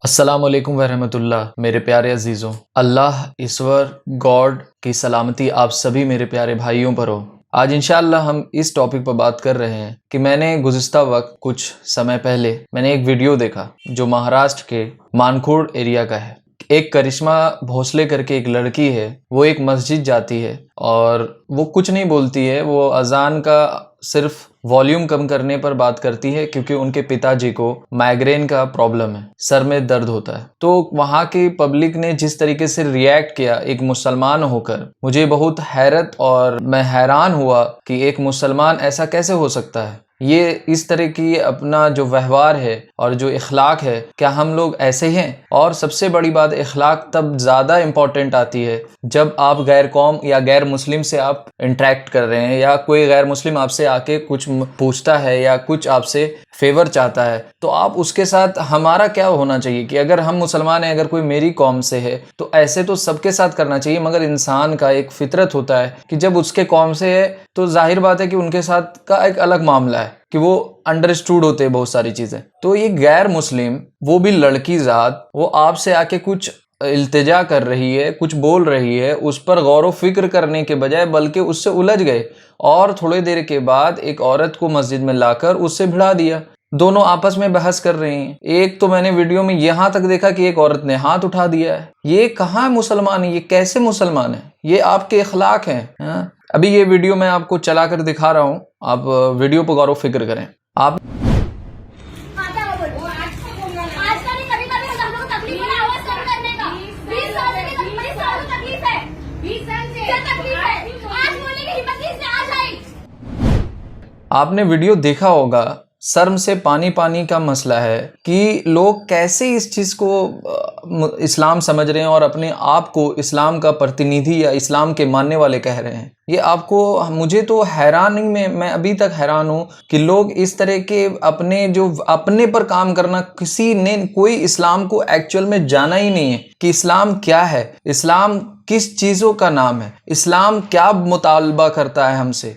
السلام علیکم ورحمۃ اللہ میرے پیارے عزیزوں، اللہ ایشور گاڈ کی سلامتی آپ سبھی میرے پیارے بھائیوں پر ہو۔ آج انشاءاللہ ہم اس ٹاپک پر بات کر رہے ہیں کہ میں نے گزشتہ وقت کچھ سمے پہلے میں نے ایک ویڈیو دیکھا جو مہاراشٹر کے مانکوڑ ایریا کا ہے۔ ایک کرشمہ بھوسلے کر کے ایک لڑکی ہے، وہ ایک مسجد جاتی ہے اور وہ کچھ نہیں بولتی ہے، وہ اذان کا صرف والیوم کم کرنے پر بات کرتی ہے کیونکہ ان کے پتا جی کو مائگرین کا پرابلم ہے، سر میں درد ہوتا ہے۔ تو وہاں کی پبلک نے جس طریقے سے ریئیکٹ کیا ایک مسلمان ہو کر، مجھے بہت حیرت اور میں حیران ہوا کہ ایک مسلمان ایسا کیسے ہو سکتا ہے۔ یہ اس طرح کی اپنا جو ویوہار ہے اور جو اخلاق ہے، کیا ہم لوگ ایسے ہی ہیں؟ اور سب سے بڑی بات، اخلاق تب زیادہ امپورٹنٹ آتی ہے جب آپ غیر قوم یا غیر مسلم سے آپ انٹریکٹ کر رہے ہیں، یا کوئی غیر مسلم آپ سے آ کے کچھ پوچھتا ہے یا کچھ آپ سے فیور چاہتا ہے، تو آپ اس کے ساتھ ہمارا کیا ہونا چاہیے کہ اگر ہم مسلمان ہیں، اگر کوئی میری قوم سے ہے تو ایسے تو سب کے ساتھ کرنا چاہیے، مگر انسان کا ایک فطرت ہوتا ہے کہ جب اس کے قوم سے ہے تو ظاہر بات ہے کہ ان کے ساتھ کا ایک الگ معاملہ ہے کہ وہ انڈرسٹوڈ ہوتے ہیں بہت ساری چیزیں۔ تو یہ غیر مسلم، وہ بھی لڑکی ذات، وہ آپ سے آ کے کچھ التجا کر رہی ہے، کچھ بول رہی ہے، اس پر غور و فکر کرنے کے بجائے بلکہ اس سے الجھ گئے اور تھوڑے دیر کے بعد ایک عورت کو مسجد میں لا کر اس سے بھڑا دیا۔ دونوں آپس میں بحث کر رہے ہیں۔ ایک تو میں نے ویڈیو میں یہاں تک دیکھا کہ ایک عورت نے ہاتھ اٹھا دیا ہے۔ یہ کہاں مسلمان ہے؟ یہ کیسے مسلمان ہے؟ یہ آپ کے اخلاق ہیں۔ ابھی یہ ویڈیو میں آپ کو چلا کر دکھا رہا ہوں، آپ ویڈیو پر غور و فکر کریں۔ آپ آپ نے ویڈیو دیکھا ہوگا، شرم سے پانی پانی کا مسئلہ ہے کہ لوگ کیسے اس چیز کو اسلام سمجھ رہے ہیں اور اپنے آپ کو اسلام کا پرتینیدھی یا اسلام کے ماننے والے کہہ رہے ہیں۔ یہ آپ کو، مجھے تو حیرانی میں ابھی تک حیران ہوں کہ لوگ اس طرح کے اپنے پر کام کرنا، کسی نے کوئی اسلام کو ایکچول میں جانا ہی نہیں ہے کہ اسلام کیا ہے، اسلام کس چیزوں کا نام ہے، اسلام کیا مطالبہ کرتا ہے ہم سے،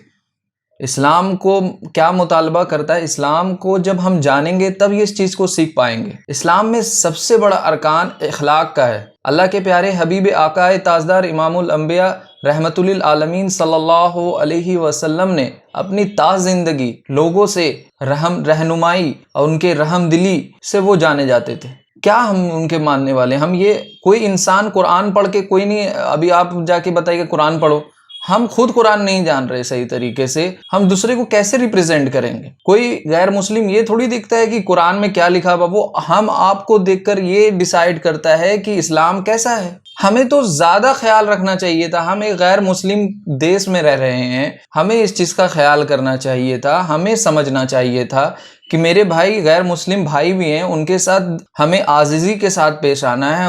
اسلام کو کیا مطالبہ کرتا ہے۔ اسلام کو جب ہم جانیں گے تب یہ اس چیز کو سیکھ پائیں گے۔ اسلام میں سب سے بڑا ارکان اخلاق کا ہے۔ اللہ کے پیارے حبیب آقا تاجدار امام الانبیاء رحمت للعالمین صلی اللہ علیہ وسلم نے اپنی تاج زندگی لوگوں سے رہنمائی اور ان کے رحم دلی سے وہ جانے جاتے تھے۔ کیا ہم ان کے ماننے والے؟ ہم یہ کوئی انسان قرآن پڑھ کے کوئی نہیں، ابھی آپ جا کے بتائیے کہ قرآن پڑھو، ہم خود قرآن نہیں جان رہے صحیح طریقے سے، ہم دوسرے کو کیسے ریپرزینٹ کریں گے؟ کوئی غیر مسلم یہ تھوڑی دیکھتا ہے کہ قرآن میں کیا لکھا ہوا، وہ ہم آپ کو دیکھ کر یہ ڈیسائیڈ کرتا ہے کہ اسلام کیسا ہے۔ ہمیں تو زیادہ خیال رکھنا چاہیے تھا، ہم ایک غیر مسلم دیش میں رہ رہے ہیں، ہمیں اس چیز کا خیال کرنا چاہیے تھا، ہمیں سمجھنا چاہیے تھا کہ میرے بھائی غیر مسلم بھائی بھی ہیں، ان کے ساتھ ہمیں عاجزی کے ساتھ پیش آنا ہے،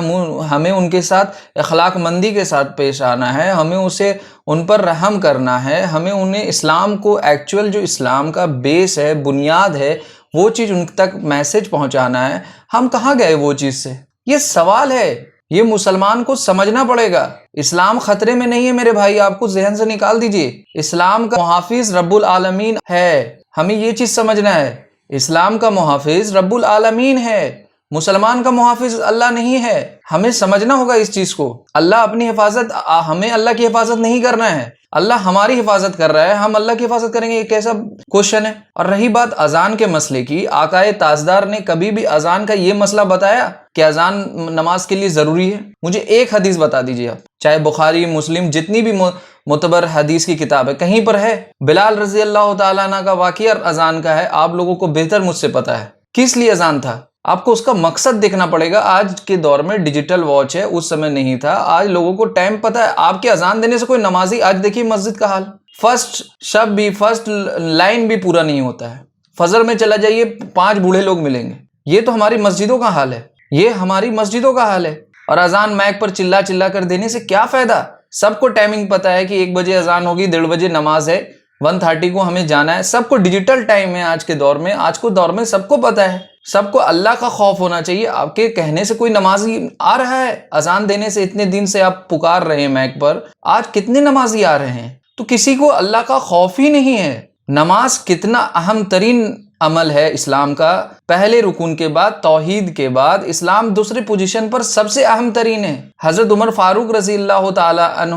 ہمیں ان کے ساتھ اخلاق مندی کے ساتھ پیش آنا ہے، ہمیں ان پر رحم کرنا ہے، ہمیں انہیں اسلام کو ایکچول جو اسلام کا بیس ہے، بنیاد ہے، وہ چیز ان تک میسج پہنچانا ہے۔ ہم کہاں گئے وہ چیز سے؟ یہ سوال ہے، یہ مسلمان کو سمجھنا پڑے گا۔ اسلام خطرے میں نہیں ہے میرے بھائی، آپ کو ذہن سے نکال دیجئے۔ اسلام کا محافظ رب العالمین ہے، ہمیں یہ چیز سمجھنا ہے۔ اسلام کا محافظ رب العالمین ہے، مسلمان کا محافظ اللہ نہیں ہے۔ ہمیں سمجھنا ہوگا اس چیز کو۔ اللہ اپنی حفاظت، ہمیں اللہ کی حفاظت نہیں کرنا ہے، اللہ ہماری حفاظت کر رہا ہے، ہم اللہ کی حفاظت کریں گے، یہ کیسا کوشچن ہے؟ اور رہی بات اذان کے مسئلے کی، آقا تاجدار نے کبھی بھی اذان کا یہ مسئلہ بتایا کہ اذان نماز کے لیے ضروری ہے؟ مجھے ایک حدیث بتا دیجیے آپ، چاہے بخاری مسلم جتنی بھی معتبر حدیث کی کتاب ہے، کہیں پر ہے؟ بلال رضی اللہ تعالیٰ عنہ کا واقعہ اذان کا ہے، آپ لوگوں کو بہتر مجھ سے پتا ہے کس لیے اذان تھا۔ آپ کو اس کا مقصد دیکھنا پڑے گا۔ آج کے دور میں ڈیجیٹل واچ ہے، اس سمے نہیں تھا، آج لوگوں کو ٹائم پتہ ہے۔ آپ کے اذان دینے سے کوئی نمازی، آج دیکھیے مسجد کا حال، فرسٹ شب بھی، فرسٹ لائن بھی پورا نہیں ہوتا ہے۔ فجر میں چلا جائیے، 5 بوڑھے لوگ ملیں گے۔ یہ تو ہماری مسجدوں کا حال ہے، یہ ہماری مسجدوں کا حال ہے۔ اور اذان مائک پر چلا چلا کر دینے سے کیا فائدہ؟ سب کو ٹائمنگ پتہ ہے کہ 1 بجے اذان ہوگی، 1:30 بجے نماز ہے، 1:30 کو ہمیں جانا ہے۔ سب کو ڈیجیٹل ٹائم ہے آج کے دور میں، آج کے دور میں سب کو پتہ ہے، سب کو اللہ کا خوف ہونا چاہیے۔ آپ کے کہنے سے کوئی نمازی آ رہا ہے؟ اذان دینے سے اتنے دن سے آپ پکار رہے ہیں مائک پر، آج کتنے نمازی آ رہے ہیں؟ تو کسی کو اللہ کا خوف ہی نہیں ہے۔ نماز کتنا اہم ترین عمل ہے اسلام کا. پہلے رکن کے بعد توحید کے بعد اسلام دوسرے پوزیشن پر سب سے اہم ترین ہے. حضرت عمر فاروق رضی اللہ تعالی عنہ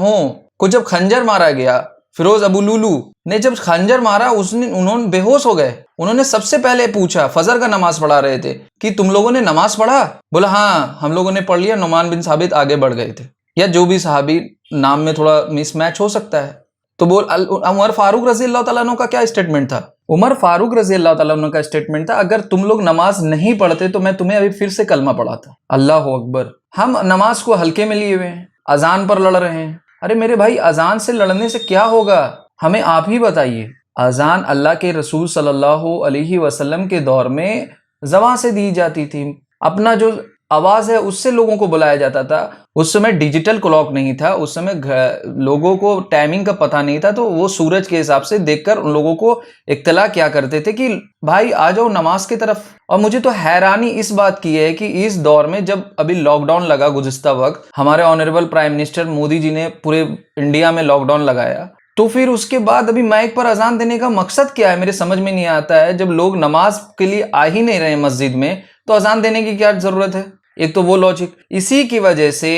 کو جب خنجر مارا گیا، فیروز ابو لولو نے جب خنجر مارا، انہوں نے بے ہوش ہو گئے. انہوں نے سب سے پہلے پوچھا، فجر کا نماز پڑھا رہے تھے، کہ تم لوگوں نے نماز پڑھا؟ بولا ہاں ہم لوگوں نے پڑھ لیا. نعمان بن ثابت آگے بڑھ گئے تھے، یا جو بھی صحابی نام میں تھوڑا مس میچ ہو سکتا ہے. تو عمر فاروق رضی اللہ تعالیٰ عنہ کا کیا اسٹیٹمنٹ تھا؟ عمر فاروق رضی اللہ تعالیٰ عنہ کا اسٹیٹمنٹ تھا، اگر تم لوگ نماز نہیں پڑھتے تو میں تمہیں ابھی پھر سے کلمہ پڑھاتا. اللہ اکبر. ہم نماز کو ہلکے میں لیے ہوئے ہیں، اذان پر لڑ رہے ہیں. ارے میرے بھائی، اذان سے لڑنے سے کیا ہوگا؟ ہمیں آپ ہی بتائیے. اذان اللہ کے رسول صلی اللہ علیہ وسلم کے دور میں زبان سے دی جاتی تھی. اپنا جو آواز ہے اس سے لوگوں کو بلایا جاتا تھا. اس سمے ڈیجیٹل کلاک نہیں تھا، اس سمے لوگوں کو ٹائمنگ کا پتہ نہیں تھا، تو وہ سورج کے حساب سے دیکھ کر ان لوگوں کو اطلاع کیا کرتے تھے کہ بھائی آ جاؤ نماز کی طرف. اور مجھے تو حیرانی اس بات کی ہے کہ اس دور میں جب ابھی لاک ڈاؤن لگا گزشتہ وقت، ہمارے آنریبل پرائم منسٹر مودی جی نے پورے انڈیا میں لاک ڈاؤن لگایا، تو پھر اس کے بعد ابھی مائک پر اذان دینے کا مقصد کیا ہے؟ میرے سمجھ میں نہیں آتا ہے. جب لوگ نماز کے لیے آ ہی نہیں رہے مسجد میں تو اذان دینے کی کیا ضرورت ہے؟ ایک تو وہ لاجک. اسی کی وجہ سے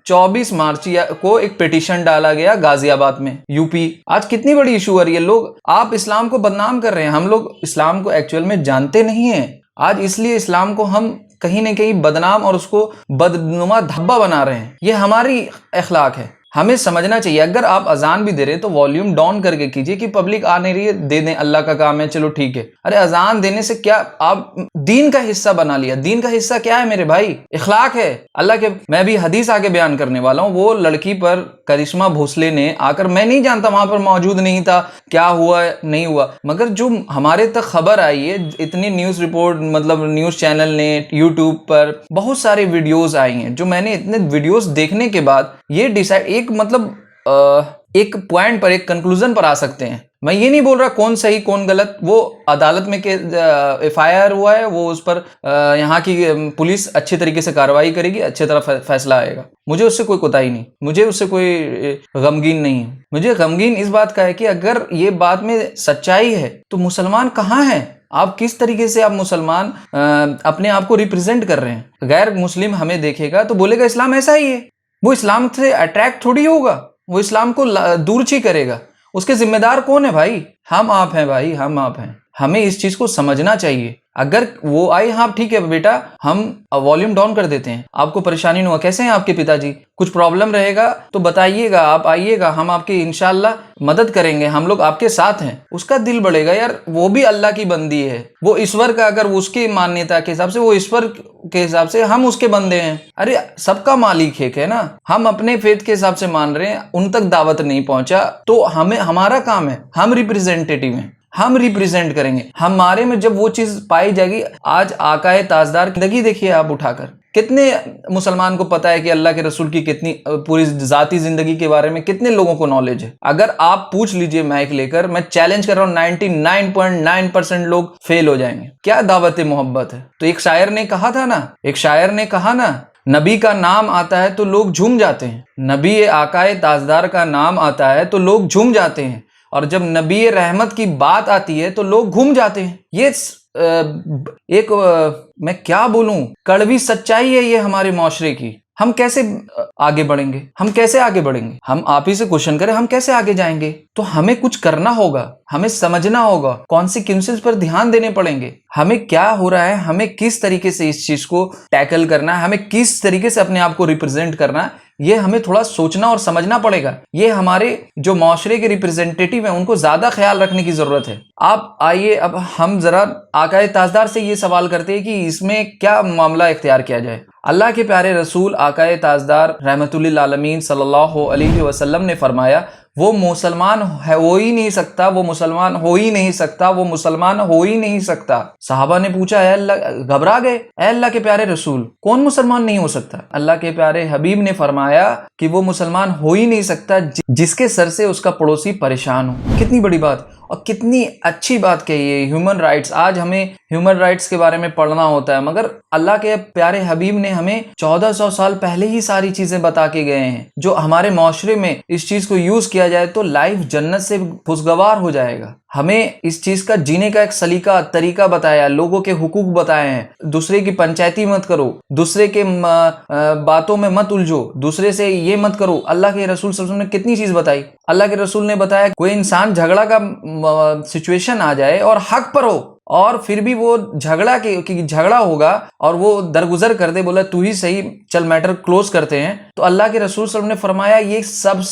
24 مارچ کو ایک پیٹیشن ڈالا گیا غازی آباد میں، یو پی. آج کتنی بڑی ایشو ہو رہی ہے. لوگ آپ اسلام کو بدنام کر رہے ہیں. ہم لوگ اسلام کو ایکچوئل میں جانتے نہیں ہیں. آج اس لیے اسلام کو ہم کہیں نہ کہیں بدنام اور اس کو بدنما دھبا بنا رہے ہیں. یہ ہماری اخلاق ہے. ہمیں سمجھنا چاہیے اگر آپ اذان بھی دے رہے تو والیوم ڈاؤن کر کے کیجئے کہ پبلک آ نہیں رہی ہے، دے دیں، اللہ کا کام ہے، چلو ٹھیک ہے. ارے اذان دینے سے کیا آپ دین کا حصہ بنا لیا؟ دین کا حصہ کیا ہے میرے بھائی؟ اخلاق ہے. اللہ کے میں بھی حدیث آگے بیان کرنے والا ہوں. وہ لڑکی پر کرشمہ بھونسلے نے آ کر، میں نہیں جانتا، وہاں پر موجود نہیں تھا، کیا ہوا نہیں ہوا، مگر جو ہمارے تک خبر آئی ہے، اتنی نیوز رپورٹ، مطلب نیوز چینل نے، یوٹیوب پر بہت سارے ویڈیوز آئی ہیں. جو میں نے اتنے ویڈیوز دیکھنے کے بعد یہ ڈیسائیڈ ایک پوائنٹ پر، ایک کنکلوژن پر آ سکتے ہیں. میں یہ نہیں بول رہا کون صحیح کون غلط، وہ عدالت میں ایف آئی آر ہوا ہے، وہ اس پر یہاں کی پولیس اچھے طریقے سے کارروائی کرے گی، اچھے طرح فیصلہ آئے گا. مجھے اس سے کوئی کوتاہی نہیں، مجھے اس سے کوئی غمگین نہیں ہے. مجھے غمگین اس بات کا ہے کہ اگر یہ بات میں سچائی ہے تو مسلمان کہاں ہیں؟ آپ کس طریقے سے آپ مسلمان اپنے آپ کو ریپرزینٹ کر رہے ہیں؟ غیر مسلم ہمیں دیکھے گا تو بولے گا اسلام ایسا ہی ہے. وہ اسلام سے اٹریکٹ تھوڑی ہوگا، وہ اسلام کو دور چھی کرے گا. اس کے ذمہ دار کون ہے بھائی؟ ہم آپ ہیں بھائی، ہم آپ ہیں. ہمیں اس چیز کو سمجھنا چاہیے. اگر وہ آئے، ہاں ٹھیک ہے بیٹا، ہم والیوم ڈاؤن کر دیتے ہیں، آپ کو پریشانی نہ ہو. کیسے ہیں آپ کے پتا جی؟ کچھ پرابلم رہے گا تو بتائیے گا، آپ آئیے گا، ہم آپ کی انشاءاللہ مدد کریں گے، ہم لوگ آپ کے ساتھ ہیں. اس کا دل بڑھے گا یار، وہ بھی اللہ کی بندی ہے، وہ ایشور کا، اگر اس کی مانیتا کے حساب سے، وہ ایشور کے حساب سے ہم اس کے بندے ہیں. ارے سب کا مالک ایک ہے نا. ہم اپنے فیتھ کے حساب سے مان رہے ہیں، ان تک دعوت نہیں پہنچا تو ہمارا کام ہے، ہم ریپرزینٹیٹیو ہیں، ہم ریپرزینٹ کریں گے. ہمارے میں جب وہ چیز پائی جائے گی. آج آقائے تاجدار کی زندگی دیکھیے آپ اٹھا کر، کتنے مسلمان کو پتا ہے کہ اللہ کے رسول کی کتنی پوری ذاتی زندگی کے بارے میں کتنے لوگوں کو نالج ہے؟ اگر آپ پوچھ لیجئے مائک لے کر، میں چیلنج کر رہا ہوں، 99.9% لوگ فیل ہو جائیں گے. کیا دعوت محبت ہے؟ تو ایک شاعر نے کہا نا، نبی کا نام آتا ہے تو لوگ جھوم جاتے ہیں. نبی آقائے تاجدار کا نام آتا ہے تو لوگ جھوم جاتے ہیں، اور جب نبی رحمت کی بات آتی ہے تو لوگ گھوم جاتے ہیں. یہ ایک میں کیا بولوں، کڑوی سچائی ہے یہ ہمارے معاشرے کی. ہم کیسے آگے بڑھیں گے؟ ہم آپ ہی سے کوشچن کریں، ہم کیسے آگے جائیں گے؟ تو ہمیں کچھ کرنا ہوگا، ہمیں سمجھنا ہوگا، کانسیکوینسز پر دھیان دینے پڑیں گے. ہمیں کیا ہو رہا ہے، ہمیں کس طریقے سے اس چیز کو ٹیکل کرنا ہے، ہمیں کس طریقے سے اپنے آپ کو ریپرزینٹ کرنا ہے، یہ ہمیں تھوڑا سوچنا اور سمجھنا پڑے گا. یہ ہمارے جو معاشرے کے ریپرزینٹیٹیو ہیں ان کو زیادہ خیال رکھنے کی ضرورت ہے. آپ آئیے، اب ہم ذرا آقائے تاجدار سے یہ سوال کرتے ہیں کہ اس میں کیا معاملہ اختیار کیا جائے. اللہ کے پیارے رسول آقائے تاجدار رحمت للعالمین صلی اللہ علیہ وسلم نے فرمایا، وہ مسلمان ہو ہی نہیں سکتا، وہ مسلمان ہو ہی نہیں سکتا، وہ مسلمان ہو ہی نہیں سکتا. صحابہ نے پوچھا، اے اللہ، گھبرا گئے، اے اللہ کے پیارے رسول، کون مسلمان نہیں ہو سکتا؟ اللہ کے پیارے حبیب نے فرمایا کہ وہ مسلمان ہو ہی نہیں سکتا جس کے سر سے اس کا پڑوسی پریشان ہو. کتنی بڑی بات اور کتنی اچھی بات کہی ہے. ہیومن رائٹس، آج ہمیں ہیومن رائٹس کے بارے میں پڑھنا ہوتا ہے، مگر اللہ کے پیارے حبیب نے ہمیں 1400 سال پہلے ہی ساری چیزیں بتا کے گئے ہیں. جو ہمارے معاشرے میں اس چیز کو یوز کیا کیا جائے تو لائف جنت سے خوشگوار ہو جائے گا. ہمیں اس چیز کا جینے کا ایک سلیقہ طریقہ بتایا, لوگوں کے حقوق بتائے ہیں, دوسرے کی پنچایتی مت کرو, دوسرے کے باتوں میں مت الجھو, دوسرے سے یہ مت کرو. اللہ کے رسول صلی اللہ علیہ وسلم نے کتنی چیز بتائی. اللہ کے رسول نے بتایا کوئی انسان جھگڑا کا سچویشن آ جائے اور حق پر ہو, اور پھر بھی وہ جھگڑا ہوگا اور وہ درگزر کر دے, بولا تو ہی صحیح, چل میٹر کلوز کرتے ہیں, تو اللہ کے رسول صلی اللہ علیہ وسلم نے فرمایا یہ سب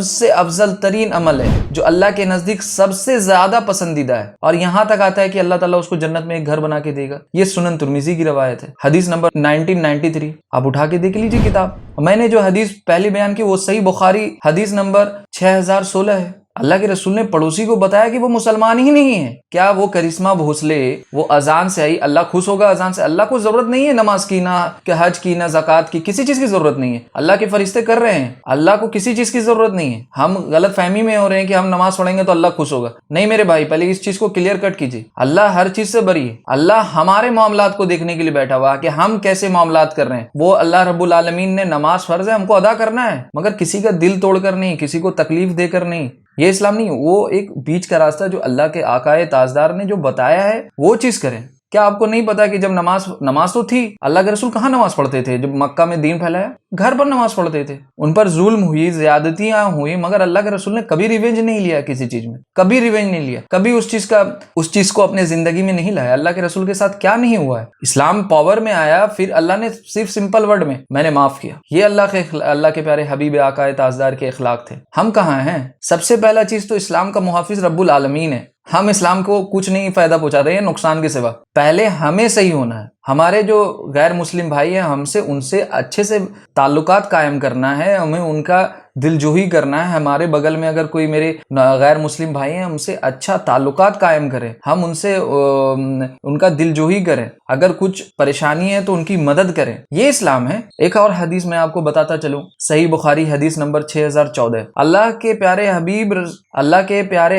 سے افضل ترین عمل ہے جو اللہ کے نزدیک سب سے زیادہ پسندیدہ ہے, اور یہاں تک آتا ہے کہ اللہ تعالیٰ اس کو جنت میں ایک گھر بنا کے دے گا. یہ سنن ترمذی کی روایت ہے, حدیث نمبر 1993. آپ اٹھا کے دیکھ لیجیے کتاب. میں نے جو حدیث پہلی بیان کی وہ صحیح بخاری حدیث نمبر 6016 ہے. اللہ کے رسول نے پڑوسی کو بتایا کہ وہ مسلمان ہی نہیں ہے. کیا وہ کرشمہ بھوسلے وہ اذان سے آئی, اللہ خوش ہوگا اذان سے؟ اللہ کو ضرورت نہیں ہے نماز کی, نہ کہ حج کی, نہ زکوٰۃ کی, کسی چیز کی ضرورت نہیں ہے. اللہ کے فرشتے کر رہے ہیں, اللہ کو کسی چیز کی ضرورت نہیں ہے. ہم غلط فہمی میں ہو رہے ہیں کہ ہم نماز پڑھیں گے تو اللہ خوش ہوگا. نہیں میرے بھائی, پہلے اس چیز کو کلیئر کٹ کیجیے. اللہ ہر چیز سے بری ہے. اللہ ہمارے معاملات کو دیکھنے کے لیے بیٹھا ہوا کہ ہم کیسے معاملات کر رہے ہیں. وہ اللہ رب العالمین نے نماز فرض ہے, ہم کو ادا کرنا ہے, مگر کسی کا دل توڑ کر نہیں, کسی کو تکلیف دے کر نہیں. یہ اسلام نہیں, وہ ایک بیچ کا راستہ جو اللہ کے آقائے تاجدار نے جو بتایا ہے وہ چیز کریں. کیا آپ کو نہیں پتا کہ جب نماز تو تھی, اللہ کے رسول کہاں نماز پڑھتے تھے؟ جب مکہ میں دین پھیلایا گھر پر نماز پڑھتے تھے. ان پر ظلم ہوئی, زیادتیاں ہوئی, مگر اللہ کے رسول نے کبھی ریونج نہیں لیا کسی چیز میں, کبھی ریونج نہیں لیا, کبھی اس چیز کو اپنے زندگی میں نہیں لایا. اللہ کے رسول کے ساتھ کیا نہیں ہوا ہے. اسلام پاور میں آیا, پھر اللہ نے صرف سمپل ورڈ میں نے معاف کیا. یہ اللہ کے پیارے حبیب آقائے تاجدار کے اخلاق تھے. ہم کہاں ہیں؟ سب سے پہلا چیز تو اسلام کا محافظ رب العالمین ہے. ہم اسلام کو کچھ نہیں فائدہ پہنچا رہے ہیں نقصان کے سوا. پہلے ہمیں صحیح ہونا ہے. ہمارے جو غیر مسلم بھائی ہیں ان سے اچھے سے تعلقات قائم کرنا ہے, ہمیں ان کا دل جوہی کرنا ہے. ہمارے بغل میں اگر کوئی میرے غیر مسلم بھائی ہیں, ہم سے اچھا تعلقات قائم کریں, ہم ان سے ان کا دل جوہی کریں, اگر کچھ پریشانی ہے تو ان کی مدد کریں. یہ اسلام ہے. ایک اور حدیث میں آپ کو بتاتا چلوں, صحیح بخاری حدیث نمبر 6014. اللہ کے پیارے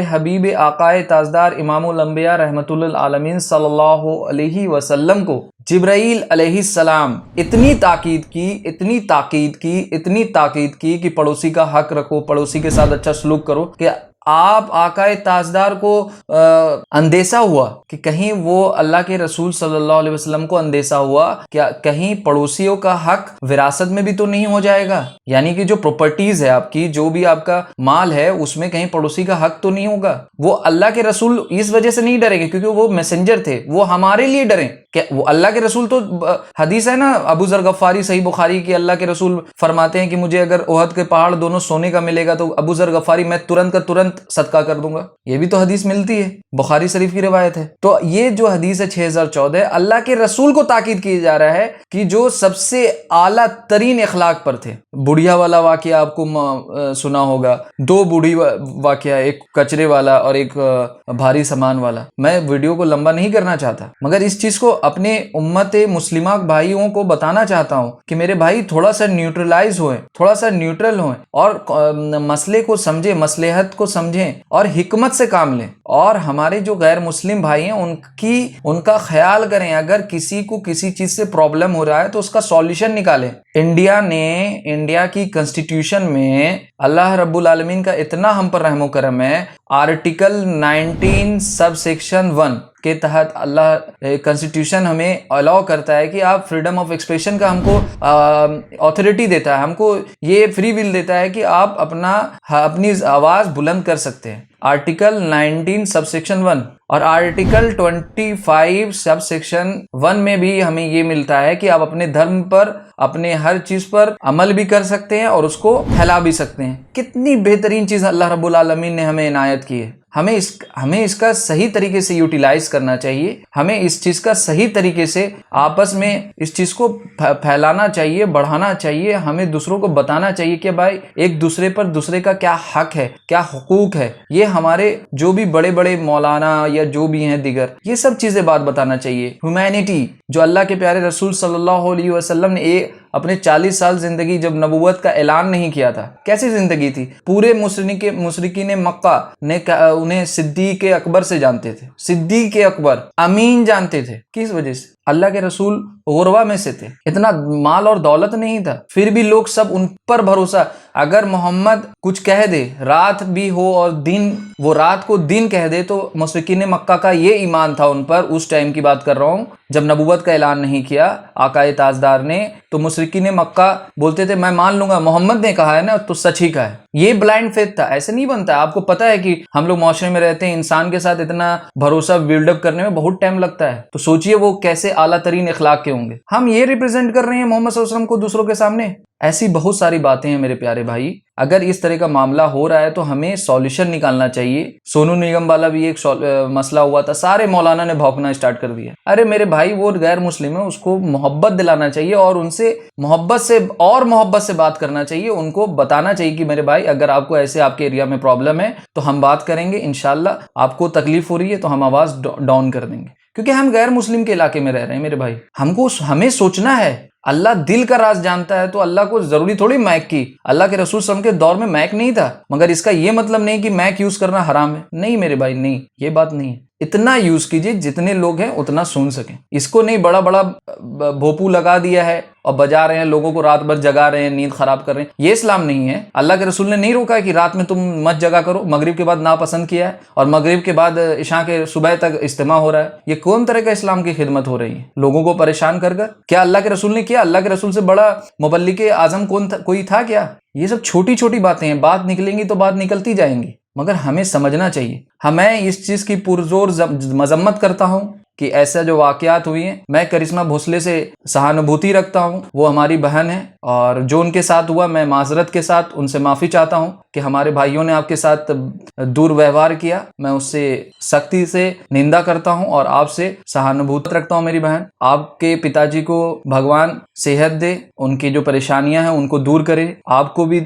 حبیب آقائے تاجدار امام الانبیاء رحمت للعالمین صلی اللہ علیہ وسلم کو جبرائیل علیہ السلام اتنی تاکید کی کہ پڑوسی کا حق رکھو, پڑوسی کے ساتھ اچھا سلوک کرو, کہ آپ آقائے تاجدار کو اندیشہ ہوا کہ کہیں وہ اللہ کے رسول صلی اللہ علیہ وسلم کو اندیشہ ہوا کہ کہیں پڑوسیوں کا حق وراثت میں بھی تو نہیں ہو جائے گا, یعنی کہ جو پراپرٹیز ہے آپ کی, جو بھی آپ کا مال ہے, اس میں کہیں پڑوسی کا حق تو نہیں ہوگا. وہ اللہ کے رسول اس وجہ سے نہیں ڈرے گے کیونکہ وہ میسنجر تھے, وہ ہمارے لیے ڈریں. کہ وہ اللہ کے رسول تو حدیث ہے نا ابو ذر غفاری صحیح بخاری کی, اللہ کے رسول فرماتے ہیں کہ مجھے اگر احد کے پہاڑ دونوں سونے کا ملے گا تو ابو ذر غفاری میں ترنت کا ترنت صدقہ کر دوں گا. یہ بھی تو حدیث ملتی ہے, بخاری شریف کی روایت ہے. تو یہ جو حدیث ہے 6014, اللہ کے رسول کو تاکید کی جا رہا ہے کہ جو سب سے اعلیٰ ترین اخلاق پر تھے. بڑھیا والا واقعہ آپ کو سنا ہوگا, 2 بوڑھی واقعہ, ایک کچرے والا اور ایک بھاری سامان والا. میں ویڈیو کو لمبا نہیں کرنا چاہتا, مگر اس چیز کو اپنے امت مسلمہ بھائیوں کو بتانا چاہتا ہوں کہ میرے بھائی تھوڑا سا نیوٹرلائز ہوئیں, تھوڑا سا نیوٹرل ہوئیں, اور مسئلے کو سمجھیں, مصلحت کو سمجھیں اور حکمت سے کام لیں. اور ہمارے جو غیر مسلم بھائی ہیں ان کا خیال کریں. اگر کسی کو کسی چیز سے پرابلم ہو رہا ہے تو اس کا سولیوشن نکالیں. انڈیا کی کنسٹیٹیوشن میں اللہ رب العالمین کا اتنا ہم پر رحم و کرم ہے, آرٹیکل 19 سب سیکشن 1 کے تحت اللہ کنسٹیٹیوشن ہمیں الاؤ کرتا ہے کہ آپ فریڈم آف ایکسپریشن کا ہم کو اتھارٹی دیتا ہے, ہم کو یہ فری ول دیتا ہے کہ آپ اپنی آواز بلند کر سکتے ہیں. آرٹیکل 19 سب سیکشن 1 اور آرٹیکل 25 سب سیکشن 1 میں بھی ہمیں یہ ملتا ہے کہ آپ اپنے دھرم پر, اپنے ہر چیز پر عمل بھی کر سکتے ہیں اور اس کو پھیلا بھی سکتے ہیں. کتنی بہترین چیز اللہ رب العالمین نے ہمیں عنایت کی ہے. ہمیں اس کا صحیح طریقے سے یوٹیلائز کرنا چاہیے. ہمیں اس چیز کا صحیح طریقے سے آپس میں اس چیز کو پھیلانا چاہیے, بڑھانا چاہیے. ہمیں دوسروں کو بتانا چاہیے کہ بھائی ایک دوسرے پر دوسرے کا کیا حق ہے, کیا حقوق ہے. یہ ہمارے جو بھی بڑے بڑے مولانا یا جو بھی ہیں دیگر, یہ سب چیزیں بات بتانا چاہیے. ہیومینٹی جو اللہ کے پیارے رسول صلی اللہ علیہ وسلم نے اپنے 40 سال زندگی جب نبوت کا اعلان نہیں کیا تھا، کیسی زندگی تھی؟ پورے مشرکین مکہ نے انہیں صدیق اکبر سے جانتے تھے، صدیق اکبر امین جانتے تھے۔ کس وجہ سے؟ اللہ کے رسول غربا میں سے تھے، اتنا مال اور دولت نہیں تھا، پھر بھی لوگ سب ان پر بھروسہ۔ اگر محمد کچھ کہہ دے، رات بھی ہو اور دن، وہ رات کو دن کہہ دے، تو مشرکین مکہ کا یہ ایمان تھا ان پر، اس ٹائم کی بات کر رہا ہوں جب نبوت کا اعلان نہیں کیا آقا تاجدار نے، تو مشرکین مکہ بولتے تھے میں مان لوں گا، محمد نے کہا ہے نا تو سچ ہی کہا ہے۔ یہ بلائنڈ فیتھ تھا، ایسے نہیں بنتا۔ آپ کو پتا ہے کہ ہم لوگ معاشرے میں رہتے ہیں، انسان کے ساتھ اتنا بھروسہ بلڈ اپ کرنے میں بہت ٹائم لگتا ہے، تو سوچئے وہ کیسے اعلیٰ ترین اخلاق کے ہوں گے۔ ہم یہ ریپرزینٹ کر رہے ہیں محمد صلی اللہ علیہ وسلم کو دوسروں کے سامنے۔ ایسی بہت ساری باتیں ہیں میرے پیارے بھائی، اگر اس طرح کا معاملہ ہو رہا ہے تو ہمیں سولوشن نکالنا چاہیے۔ سونو نگم والا بھی ایک مسئلہ ہوا تھا، سارے مولانا نے بھونکنا اسٹارٹ کر دیا۔ ارے میرے بھائی، وہ غیر مسلم ہے، اس کو محبت دلانا چاہیے اور ان سے محبت سے بات کرنا چاہیے، ان کو بتانا چاہیے کہ میرے بھائی اگر آپ کو ایسے آپ کے ایریا میں پرابلم ہے تو ہم بات کریں گے انشاءاللہ، آپ کو تکلیف ہو رہی ہے تو ہم آواز ڈاؤن کر دیں گے، کیونکہ ہم غیر مسلم کے علاقے میں رہ رہے ہیں میرے بھائی۔ ہمیں سوچنا ہے، اللہ دل کا راز جانتا ہے، تو اللہ کو ضروری تھوڑی مائک کی۔ اللہ کے رسول صلی اللہ علیہ وسلم کے دور میں مائک نہیں تھا، مگر اس کا یہ مطلب نہیں کہ مائک یوز کرنا حرام ہے، نہیں میرے بھائی، نہیں، یہ بات نہیں ہے۔ اتنا یوز کیجئے جتنے لوگ ہیں اتنا سن سکیں، اس کو نہیں بڑا بھوپو لگا دیا ہے اور بجا رہے ہیں، لوگوں کو رات بھر جگا رہے ہیں، نیند خراب کر رہے ہیں، یہ اسلام نہیں ہے۔ اللہ کے رسول نے نہیں روکا ہے کہ رات میں تم مت جگا کرو، مغرب کے بعد ناپسند کیا ہے، اور مغرب کے بعد عشاء کے صبح تک اجتماع ہو رہا ہے۔ یہ کون طرح کا اسلام کی خدمت ہو رہی ہے لوگوں کو پریشان کر کر؟ کیا اللہ کے رسول نے کیا؟ اللہ کے رسول سے بڑا مبلغ اعظم کوئی تھا کیا؟ یہ سب چھوٹی چھوٹی باتیں ہیں، بات نکلیں گی تو بات نکلتی جائیں گی، مگر ہمیں سمجھنا چاہیے۔ میں اس چیز کی پرزور مذمت کرتا ہوں کہ ایسا جو واقعات ہوئی ہیں، میں کرشمہ بھونسلے سے سہانبھوتی رکھتا ہوں، وہ ہماری بہن ہے، اور جو ان کے ساتھ ہوا میں معذرت کے ساتھ ان سے معافی چاہتا ہوں کہ ہمارے بھائیوں نے آپ کے ساتھ دور ویوہار کیا، میں اس سے سختی سے نندا کرتا ہوں اور آپ سے سہانبھوتی رکھتا ہوں۔ میری بہن، آپ کے پتا جی کو بھگوان صحت دے، ان کی جو پریشانیاں ہیں ان کو دور کرے، آپ کو بھی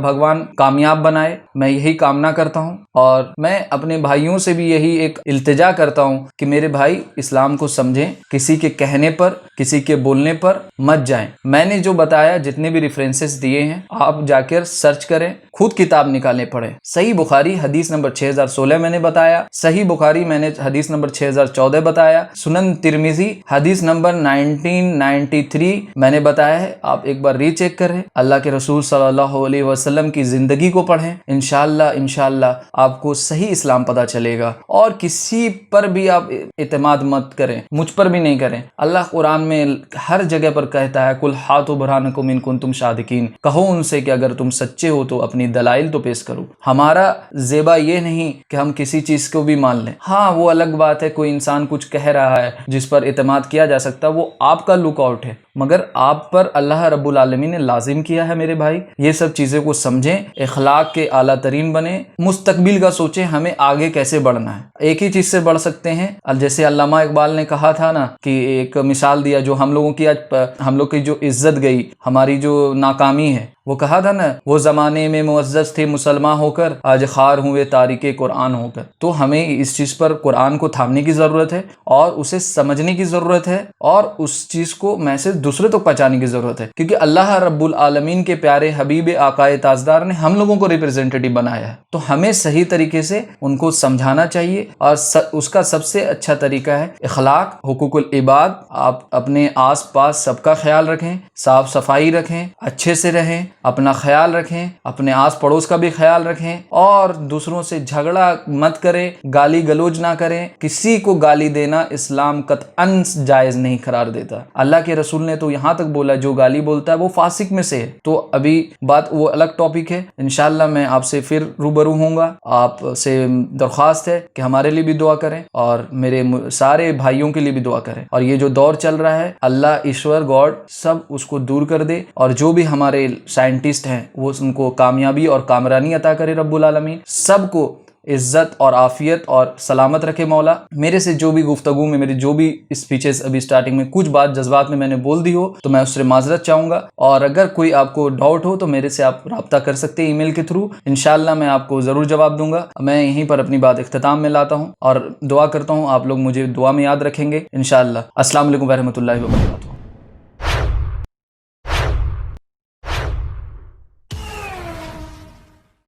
بھگوان کامیاب بنائے، میں یہی کامنا کرتا ہوں۔ اور میں اپنے بھائیوں سے بھی یہی ایک التجا کرتا ہوں کہ میرے بھائی اسلام کو سمجھیں، کسی کے کہنے پر، کسی کے بولنے پر مت جائیں۔ میں نے جو بتایا، جتنے بھی ریفرنسز دیے ہیں، آپ جا کر سرچ کریں، خود کتاب نکالیں، پڑھیں۔ صحیح بخاری حدیث نمبر 6016 میں نے بتایا، صحیح بخاری میں نے حدیث نمبر 6014 بتایا، سنن ترمذی حدیث نمبر 1993 میں نے بتایا ہے، آپ ایک بار ری چیک کریں۔ اللہ کے رسول صلی اللہ علیہ وسلم کی زندگی کو پڑھیں، انشاءاللہ آپ کو صحیح اسلام پتہ چلے گا۔ اور کسی پر بھی آپ اعتماد مت کریں، مجھ پر بھی نہیں کریں۔ اللہ قرآن میں ہر جگہ پر کہتا ہے قُلْ ہَاتُوا بُرْہَانَکُمْ إِن كُنتُمْ صَادِقِینَ، کہو ان سے کہ اگر تم سچے ہو تو اپنی دلائل تو پیش کرو۔ ہمارا زیبا یہ نہیں کہ ہم کسی چیز کو بھی مان لیں۔ ہاں وہ الگ بات ہے، کوئی انسان کچھ کہہ رہا ہے جس پر اعتماد کیا جا سکتا، وہ آپ کا لک آؤٹ ہے، مگر آپ پر اللہ رب العالمین نے لازم کیا ہے میرے بھائی۔ یہ سب چیزیں کو سمجھیں، اخلاق کے اعلیٰ ترین بنیں، مستقبل کا سوچیں، ہمیں آگے کیسے بڑھنا ہے۔ ایک ہی چیز سے بڑھ سکتے ہیں، جیسے علامہ اقبال نے کہا تھا نا، کہ ایک مثال دیا، جو ہم لوگوں کی آج ہم لوگ کی جو عزت گئی، ہماری جو ناکامی ہے، وہ کہا تھا نا، وہ زمانے میں معزز تھے مسلمان ہو کر، آج خوار ہوئے تارک قرآن ہو کر۔ تو ہمیں اس چیز پر قرآن کو تھامنے کی ضرورت ہے اور اسے سمجھنے کی ضرورت ہے، اور اس چیز کو میسج دوسرے تک پہنچانے کی ضرورت ہے، کیونکہ اللہ رب العالمین کے پیارے حبیب آقا تاجدار نے ہم لوگوں کو ریپرزینٹیٹو بنایا ہے، تو ہمیں صحیح طریقے سے ان کو سمجھانا چاہیے، اور اس کا سب سے اچھا طریقہ ہے اخلاق، حقوق العباد۔ آپ اپنے آس پاس سب کا خیال رکھیں، صاف صفائی رکھیں، اچھے سے رہیں، اپنا خیال رکھیں، اپنے آس پڑوس کا بھی خیال رکھیں، اور دوسروں سے جھگڑا مت کریں، گالی گلوچ نہ کریں۔ کسی کو گالی دینا اسلام قطعاً جائز نہیں قرار دیتا۔ اللہ کے رسول نے تو یہاں تک بولا جو گالی بولتا ہے وہ فاسق میں سے ہے۔ تو ابھی بات وہ الگ ٹاپک ہے، انشاءاللہ میں آپ سے پھر روبرو ہوں گا۔ آپ سے درخواست ہے کہ ہمارے لیے بھی دعا کریں اور میرے سارے بھائیوں کے لیے بھی دعا کریں، اور یہ جو دور چل رہا ہے اللہ ایشور گاڈ سب اس کو دور کر دے، اور جو بھی ہمارے سائنٹسٹ ہیں وہ ان کو کامیابی اور کامرانی عطا کرے رب العالمین، سب کو عزت اور عافیت اور سلامت رکھے مولا۔ میرے سے جو بھی گفتگو میں میری جو بھی اسپیچز ابھی سٹارٹنگ میں کچھ بات جذبات میں نے بول دی ہو تو میں اس سے معذرت چاہوں گا، اور اگر کوئی آپ کو ڈاؤٹ ہو تو میرے سے آپ رابطہ کر سکتے ہیں ای میل کے تھرو، انشاءاللہ میں آپ کو ضرور جواب دوں گا۔ میں یہیں پر اپنی بات اختتام میں لاتا ہوں اور دعا کرتا ہوں آپ لوگ مجھے دعا میں یاد رکھیں گے انشاءاللہ۔ السلام علیکم ورحمۃ اللہ وبرکاتہ۔